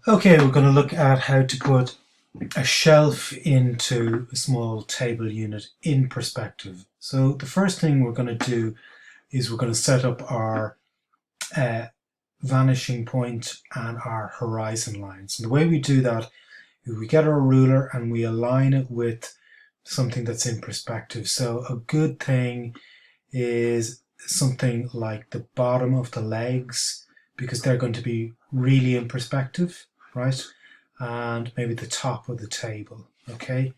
Okay, we're going to look at how to put a shelf into a small table unit in perspective. So the first thing we're going to do is we're going to set up our uh, vanishing point and our horizon lines. And the way we do that is we get our ruler and we align it with something that's in perspective. So a good thing is something like the bottom of the legs, because they're going to be really in perspective, right? And maybe the top of the table, okay?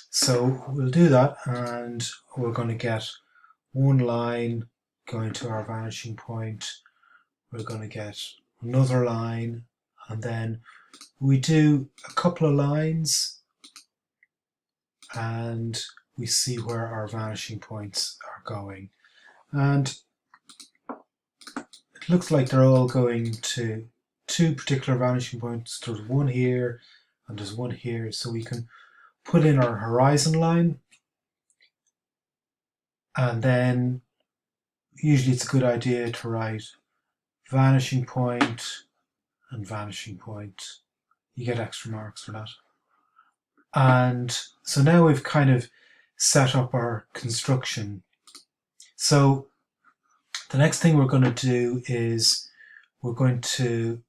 So we'll do that, and we're going to get one line going to our vanishing point. We're going to get another line, and then we do a couple of lines and we see where our vanishing points are going. And it looks like they're all going to two particular vanishing points. There's one here and there's one here, so we can put in our horizon line, and then usually it's a good idea to write vanishing point and vanishing point. You get extra marks for that. And so now we've kind of set up our construction. So the next thing we're going to do is we're going to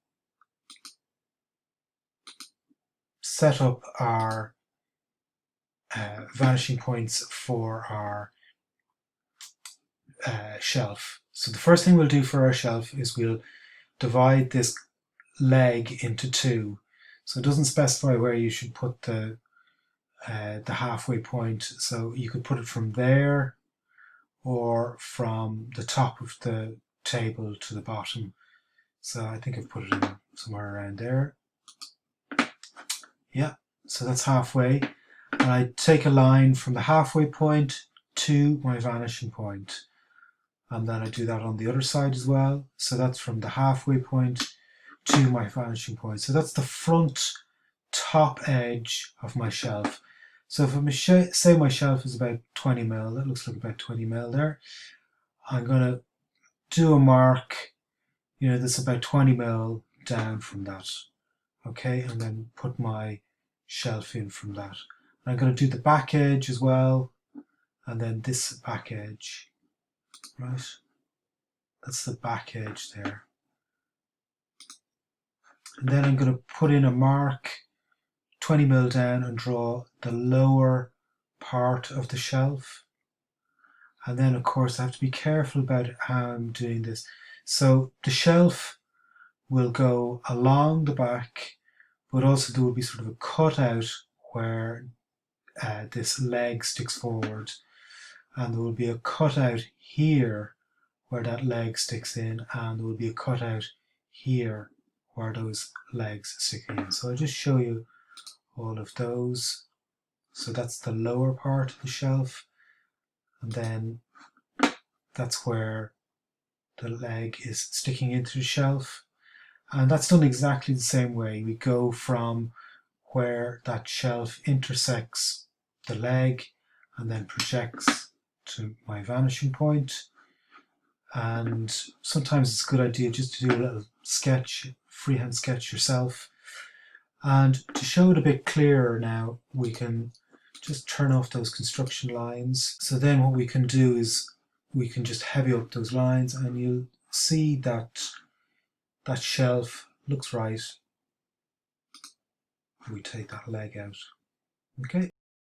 set up our vanishing points for our shelf. So the first thing we'll do for our shelf is we'll divide this leg into two. So it doesn't specify where you should put the halfway point. So you could put it from there or from the top of the table to the bottom. So I think I've put it in somewhere around there. Yeah, so that's halfway. And I take a line from the halfway point to my vanishing point. And then I do that on the other side as well. So that's from the halfway point to my vanishing point. So that's the front top edge of my shelf. So if I say my shelf is about 20 mil, that looks like about 20 mil there. I'm going to do a mark, that's about 20 mil down from that. Okay, and then put my shelf in from that. I'm going to do the back edge as well, and then this back edge, right? That's the back edge there. And then I'm going to put in a mark 20 mil down and draw the lower part of the shelf. And then of course I have to be careful about how I'm doing this. So the shelf will go along the back, but also there will be sort of a cutout where this leg sticks forward, and there will be a cutout here where that leg sticks in, and there will be a cutout here where those legs stick in. So I'll just show you all of those. So that's the lower part of the shelf, and then that's where the leg is sticking into the shelf. And that's done exactly the same way. We go from where that shelf intersects the leg and then projects to my vanishing point. And sometimes it's a good idea just to do a little sketch, freehand sketch yourself. And to show it a bit clearer now, we can just turn off those construction lines. So then what we can do is we can just heavy up those lines, and you'll see that that shelf looks right. We take that leg out. Okay.